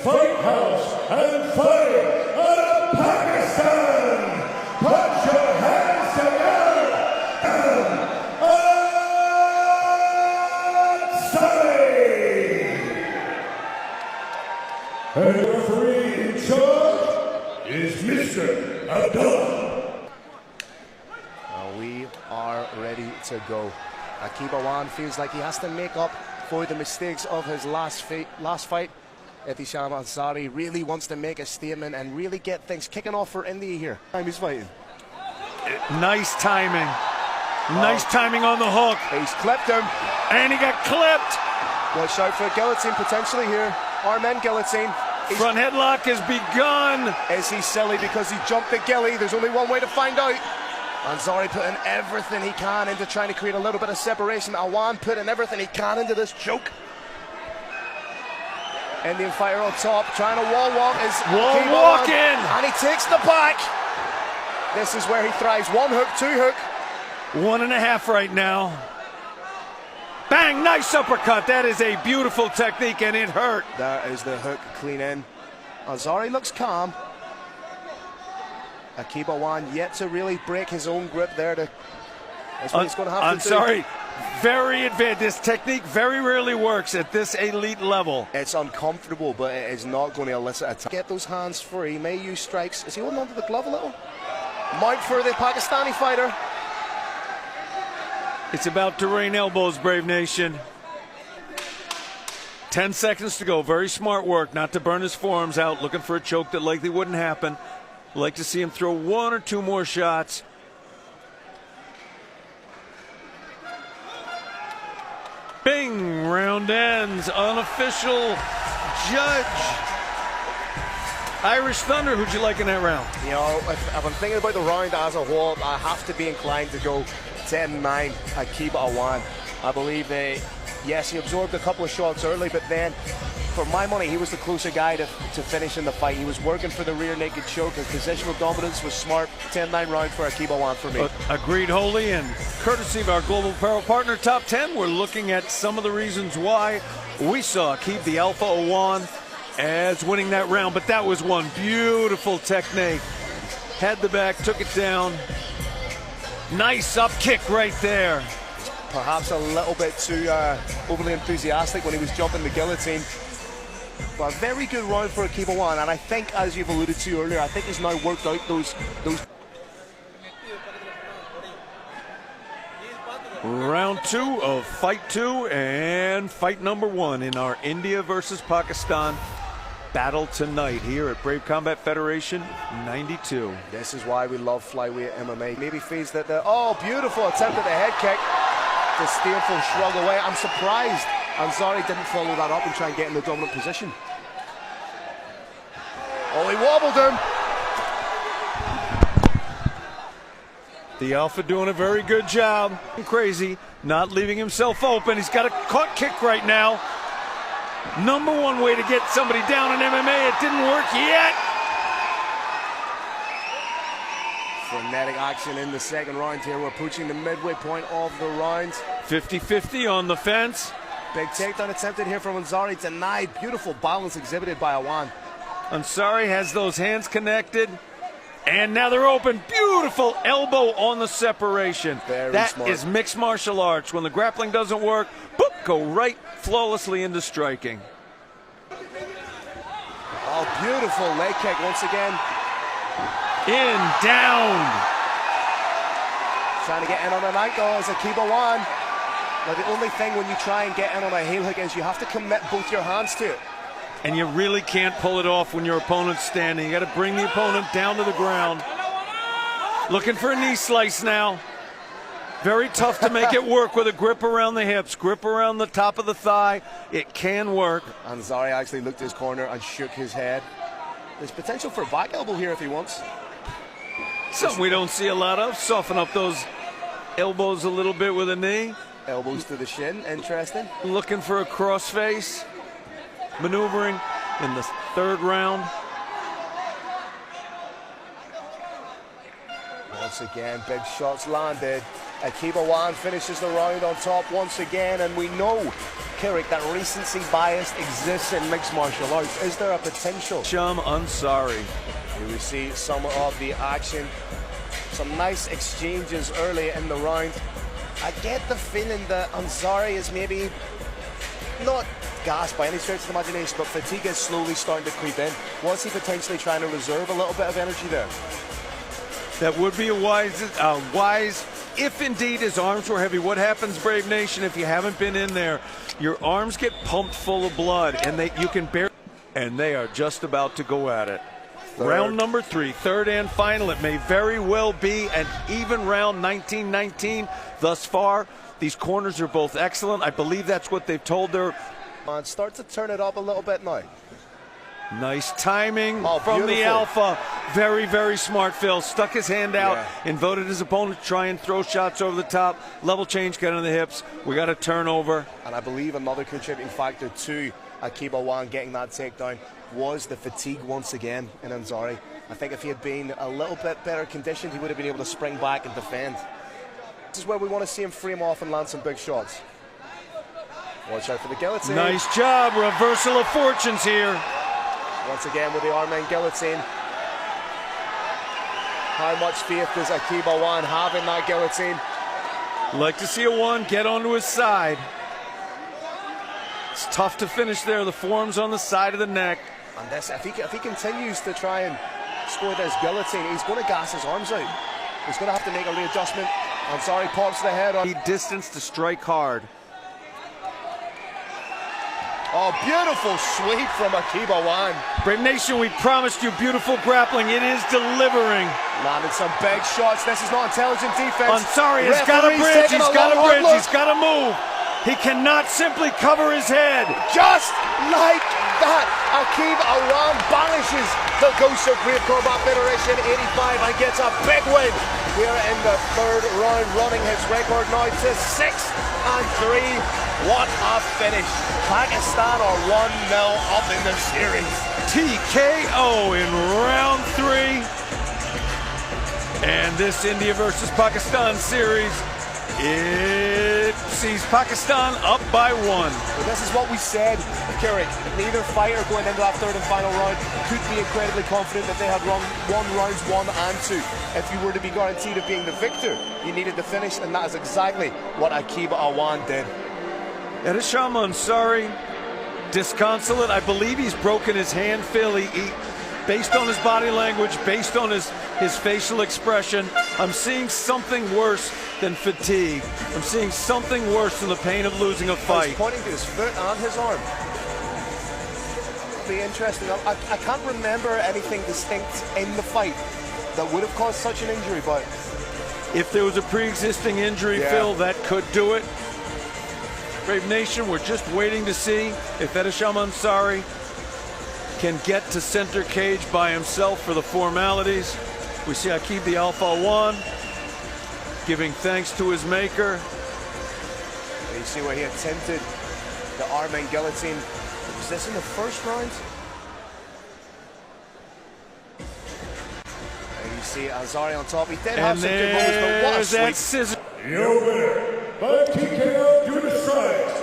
Fight House and fight out of Pakistan. Put your hands together and Ansari. And the referee in charge is Mr. Abdullah. We are ready to go. Aqib Awan feels like he has to make up for the mistakes of his last fight. Ehtesham Ansari really wants to make a statement and really get things kicking off for India here. Time he's fighting. Nice timing. Nice timing on the hook. He's clipped him. And he got clipped. Watch out for a guillotine potentially here. Armen guillotine. Front headlock has begun. Is he silly because he jumped the gilly? There's only one way to find out. Ansari putting everything he can into trying to create a little bit of separation. Awan putting everything he can into this choke. Indian fighter on top, trying to wall walk. Wall walking! And he takes the back. This is where he thrives. One hook, two hook. 1.5 right now. Bang, nice uppercut. That is a beautiful technique and it hurt. There is the hook, clean in. Ansari looks calm. Aqib Awan yet to really break his own grip there. That's what he's going to have to do. Ansari, very advanced. This technique very rarely works at this elite level. It's uncomfortable, but it is not going to elicit a get those hands free. May use strikes. Is he holding onto the glove a little? Mount for the Pakistani fighter. It's about to rain elbows, Brave Nation. 10 seconds to go. Very smart work not to burn his forearms out. Looking for a choke that likely wouldn't happen. Like to see him throw 1 or 2 more shots. Bing! Round ends. Unofficial judge. Irish Thunder, who'd you like in that round? You know, if I'm thinking about the round as a whole, I have to be inclined to go 10-9 Aqib Awan. I believe yes, he absorbed a couple of shots early, but then, for my money, he was the closer guy to finishing the fight. He was working for the rear naked choke. His positional dominance was smart. 10-9 round for Aqib Awan for me. Agreed wholly, and courtesy of our Global Apparel Partner Top 10, we're looking at some of the reasons why we saw Aqib the Alpha Awan as winning that round. But that was one beautiful technique. Had the back, took it down. Nice up kick right there. Perhaps a little bit too overly enthusiastic when he was jumping the guillotine. But a very good round for Aqib Awan, and I think, as you've alluded to earlier, I think he's now worked out those. Round 2 of fight 2 and fight number 1 in our India versus Pakistan battle tonight here at Brave Combat Federation 92. This is why we love flyweight MMA. Maybe feels that oh, beautiful attempt at the head kick. Disdainful shrug away. I'm surprised Ansari didn't follow that up and try and get in the dominant position. Oh, he wobbled him. The Alpha doing a very good job. Crazy, not leaving himself open. He's got a caught kick right now. Number 1 way to get somebody down in MMA. It didn't work yet. Frenetic action in the second round here. We're approaching the midway point of the round. 50-50 on the fence. Big takedown attempted here from Ansari. Denied. Beautiful balance exhibited by Awan. Ansari has those hands connected. And now they're open. Beautiful elbow on the separation. That smart. Is mixed martial arts. When the grappling doesn't work, boop, go right flawlessly into striking. Oh, beautiful leg kick once again. In, down. Trying to get in on an ankle as Aqib Awan. Now the only thing when you try and get in on a heel hook is you have to commit both your hands to it. And you really can't pull it off when your opponent's standing. You got to bring the opponent down to the ground. Looking for a knee slice now. Very tough to make it work with a grip around the hips, grip around the top of the thigh. It can work. Ansari actually looked at his corner and shook his head. There's potential for a back elbow here if he wants. Something we don't see a lot of. Soften up those elbows a little bit with a knee. Elbows to the shin, interesting. Looking for a crossface. Maneuvering in the 3rd round. Once again, big shots landed. Aqib Awan finishes the round on top once again, and we know Kirik, that recency bias exists in mixed martial arts. Is there a potential? Ehtesham Ansari. Here we see some of the action. Some nice exchanges early in the round. I get the feeling that Ansari is maybe not gassed by any stretch of the imagination, but fatigue is slowly starting to creep in. Was he potentially trying to reserve a little bit of energy there? That would be a wise, if indeed his arms were heavy. What happens, Brave Nation, if you haven't been in there? Your arms get pumped full of blood, and you can bear, and they are just about to go at it. Round number 3, third and final. It may very well be an even round, 19-19 thus far. These corners are both excellent. I believe that's what they've told their... Start to turn it up a little bit now. Nice timing from the Alpha. Very, very smart, Phil. Stuck his hand out, invited his opponent to try and throw shots over the top. Level change, get on the hips. We got a turnover. And I believe another contributing factor to Aqib Awan getting that takedown was the fatigue once again in Ansari. I think if he had been a little bit better conditioned, he would have been able to spring back and defend. This is where we want to see him frame off and land some big shots. Watch out for the guillotine. Nice job. Reversal of fortunes here. Once again with the arm and guillotine. How much faith does Aqib Awan have in that guillotine? Like to see Awan get onto his side. It's tough to finish there. The forearms on the side of the neck. And this, if he continues to try and score this guillotine, he's going to gas his arms out. He's going to have to make a readjustment. Ansari pops the head on. Distance to strike hard. Oh, beautiful sweep from Aqib Awan. Brave Nation, we promised you beautiful grappling. It is delivering. Landed some big shots. This is not intelligent defense. Ansari has got a bridge. He's got a bridge. He's got to move. He cannot simply cover his head. Just like that, Aqib Awan banishes the ghost of Great Combat Federation 85 and gets a big win here in the third round, running his record now to 6-3. What a finish. Pakistan are 1-0 up in the series. TKO in round 3. And this India versus Pakistan series, it sees Pakistan up by 1. Well, this is what we said, Kirik. Neither fighter going into that third and final round could be incredibly confident that they had won rounds 1 and 2. If you were to be guaranteed of being the victor, you needed to finish, and that is exactly what Aqib Awan did. Ehtesham Ansari, disconsolate. I believe he's broken his hand, Phil. Based on his body language, based on his facial expression, I'm seeing something worse than fatigue. I'm seeing something worse than the pain of losing a fight. He's pointing to his foot and his arm. It'll be interesting. I can't remember anything distinct in the fight that would have caused such an injury, but... If there was a pre-existing injury, Phil, that could do it. Brave Nation, we're just waiting to see if Ehtesham Ansari can get to center cage by himself for the formalities. We see Aqib the Alpha Awan giving thanks to his maker. You see where he attempted the arm and guillotine. Was this in the first round? And you see Ansari on top. He did have some good moments, but what a sweep. Scissor. Your winner by TKO due to strikes,